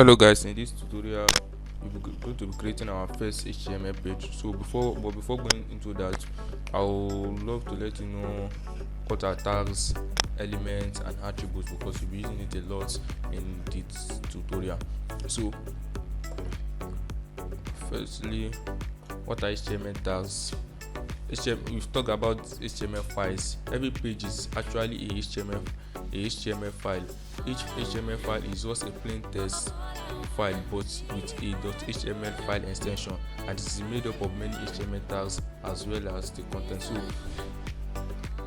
Hello guys, in this tutorial going to be creating our first HTML page. So before going into that, I would love to let you know what are tags, elements and attributes because you'll be using it a lot in this tutorial. So firstly, what are HTML tags? We've talked about HTML files. Every page is actually a HTML file. Each HTML file is just a plain text file but with a .html file extension, and it is made up of many HTML tags as well as the content. So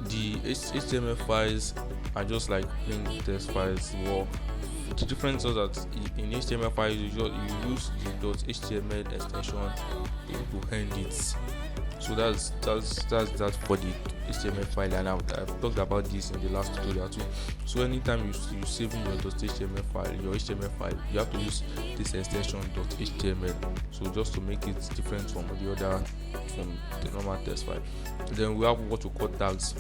the HTML files are just like plain text files. Well, the difference is that in HTML files you use the .html extension to end it. So that's that for the HTML file, and I've talked about this in the last tutorial too. So anytime you saving your HTML file, you have to use this extension .html. So just to make it different from the normal text file. Then we have what we call tags.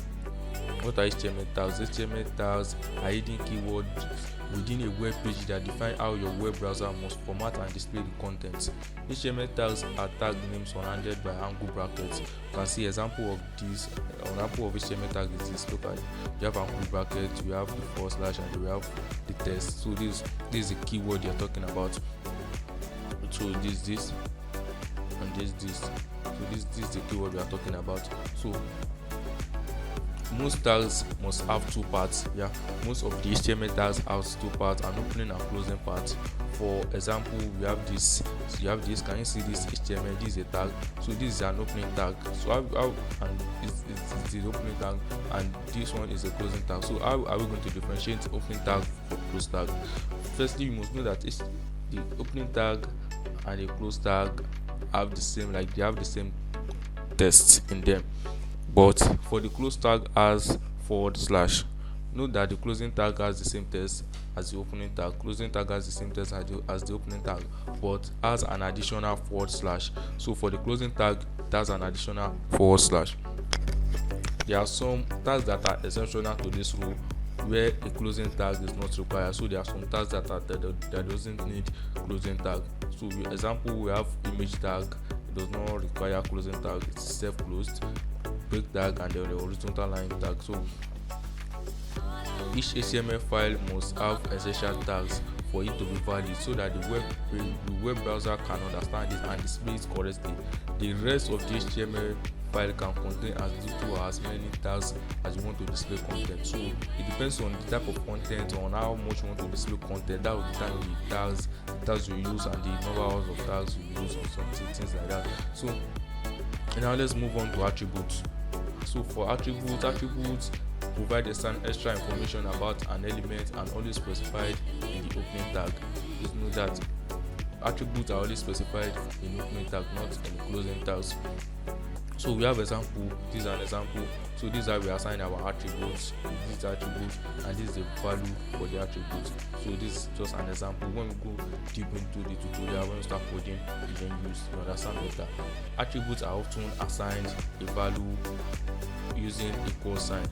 What are HTML tags? HTML tags are hidden keywords within a web page that define how your web browser must format and display the content. HTML tags are tag names surrounded by angle brackets. You can see example of this. An example of HTML tag is this. Look at it. You have angle bracket, you have the forward slash, and you have the text. So this is a keyword you're talking about. So this and this. So this is the keyword we are talking about. So most tags must have two parts. Most of the HTML tags have two parts, an opening and closing part. For example, we have this. So you have this. Can you see this HTML? This is a tag. So this is an opening tag. So it's the opening tag, and this one is a closing tag. So how are we going to differentiate opening tag from close tag? Firstly, you must know that the opening tag and the close tag have the same text in them. But for the close tag as forward slash, note that the closing tag has the same text as the opening tag. Closing tag has the same text as the opening tag, but has an additional forward slash. So for the closing tag, that's an additional forward slash. There are some tags that are exceptional to this rule where a closing tag is not required. So there are some tags that doesn't need closing tag. So example, we have image tag. It does not require closing tag. It's self-closed. Break tag and then the horizontal line tag. So each HTML file must have essential tags for it to be valid, so that the web browser can understand it and display it correctly. The rest of the HTML file can contain as little or as many tags as you want to display content. So it depends on the type of content, on how much you want to display content. That will determine the tags you use and the number of tags you use, or something, things like that. So now let's move on to attributes. So for attributes provide some extra information about an element and always specified in the opening tag. Please note that attributes are always specified in the opening tag, not in the closing tags. So we have example. This is an example. So this is how we assign our attributes. This is attribute, and this is the value for the attribute. So this is just an example. When we go deep into the tutorial, when we start coding, you understand better. Attributes are often assigned a value using equal sign,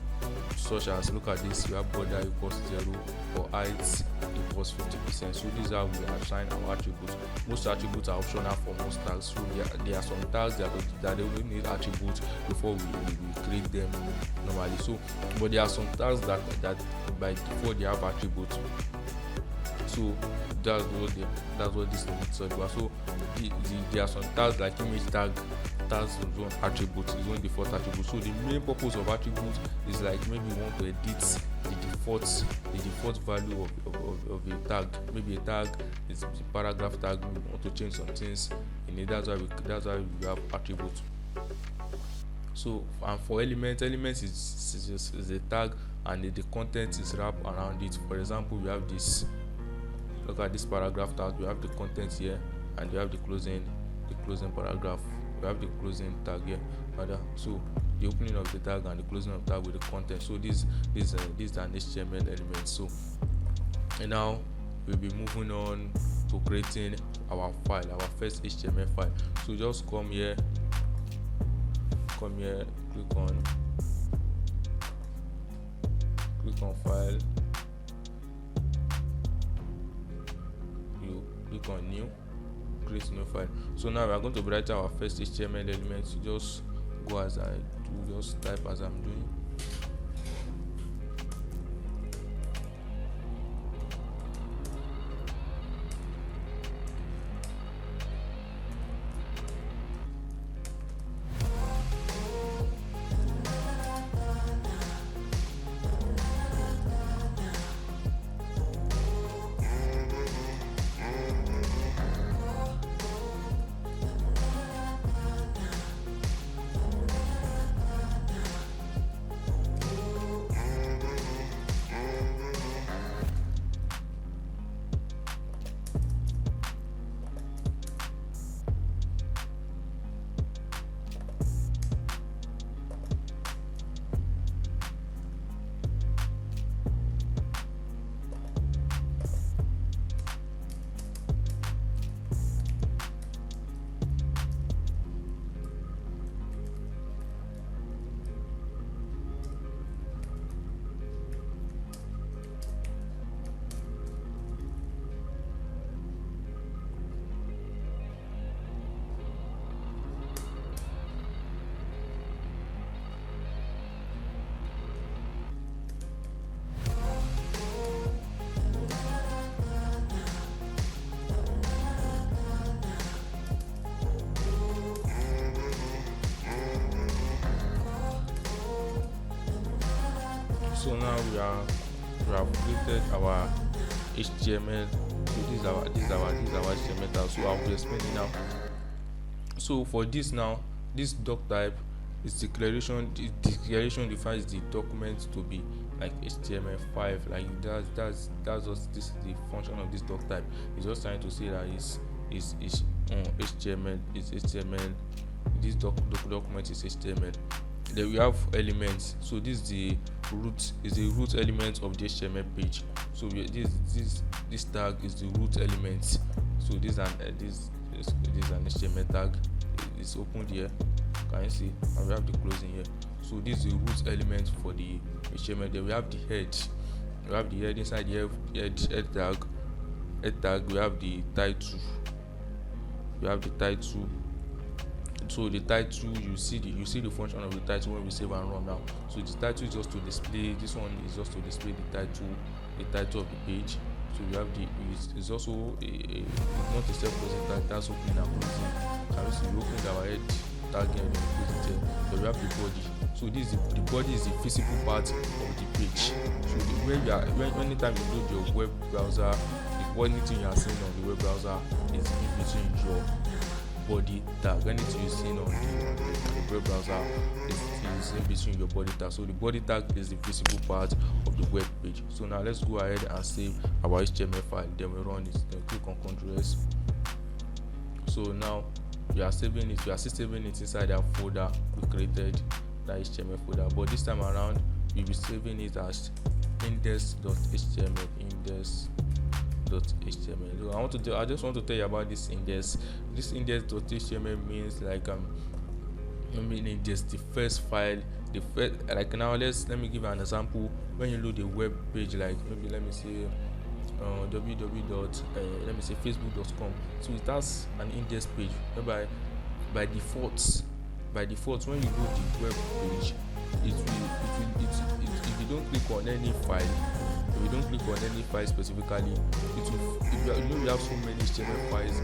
such as, look at this, you have border equals 0 or height equals 50%. So these are we assign our attributes. Most attributes are optional for most tags. So there are some tags that they only need attributes before we create them normally. So but there are some tags that by default they have attributes. So that's what this limits are about. So there are some tags like image tag. Tags is one attribute, is one default attribute. So the main purpose of attribute is like maybe you want to edit the default value of a tag. Maybe a tag is a paragraph tag. We want to change some things in it. That's why we have attributes. So and for elements is a tag, and the content is wrapped around it. For example, we have this. Look at this paragraph tag. We have the content here, and we have the closing paragraph. We have the closing tag here. So the opening of the tag and the closing of the tag with the content. So this is an HTML element. So and now we'll be moving on to creating our first HTML file. So just come here, click on file. click on new, create new file. So now we are going to write our first HTML element. You just go as I do, just type as I'm doing. So now we have created our HTML. So this is our HTML tag. So I'll be explaining now. So for this now, this doc type is declaration. The declaration defines the document to be like HTML5. Like that's just this is the function of this doc type. It's just trying to say that is HTML. It's HTML. This document is HTML. Then we have elements. So this is the root element of the HTML page. So this tag is the root element. So this is an HTML tag. It's opened here. Can you see? And we have the closing here. So this is the root element for the HTML. Then we have the head. We have the head inside the head tag. Head tag. We have the title. We have the title. So the title, you see the function of the title when we save and run now. So the title is just to display. This one is just to display the title of the page. So we have it's also it's not a self-closing tag. That's opening and closing. Can you see? We open our head tag here and close it here. So we have the body. So the body is the physical part of the page. So anytime you load your web browser, the only thing you are seeing on the web browser is in between your body tag. Anything you see on the web browser is in between your body tag. So the body tag is the physical part of the web page. So now let's go ahead and save our HTML file. Then we run it. Then click on Ctrl S. So now we are saving it. We are still saving it inside that folder we created, that HTML folder. But this time around, we'll be saving it as index.html. So I just want to tell you about this index. This index.html means like meaning just the first file, like now let me give an example. When you load a web page, like maybe let me say let me say facebook.com. So it has an index page whereby by default when you load the web page, it if you don't click on any file specifically, you have so many HTML files in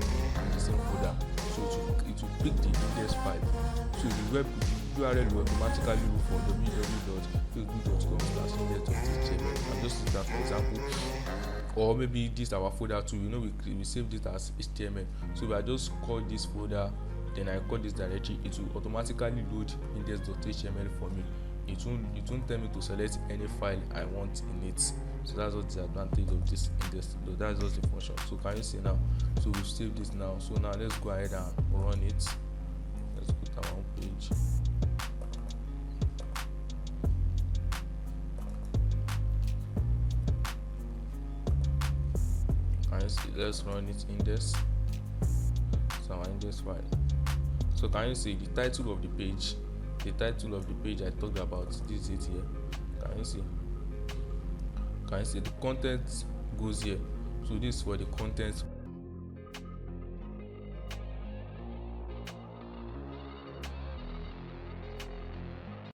the same folder, so it will pick the index file. So the URL will automatically look for www.facebook.com/index.html. I'm just using that for example. Or maybe this is our folder too. We saved it as HTML. So I just call this folder, then I call this directory. It will automatically load index.html for me. It won't tell me to select any file I want in it. So that's what the advantage of this index. So that's just the function. So can you see now? So we've saved this now. So now let's go ahead and run it. Let's put our own page. Can you see? Let's run it index. So our index file. So can you see the title of the page? The title of the page I talked about, this is it here. Can you see? Can you see the content goes here? So this is for the content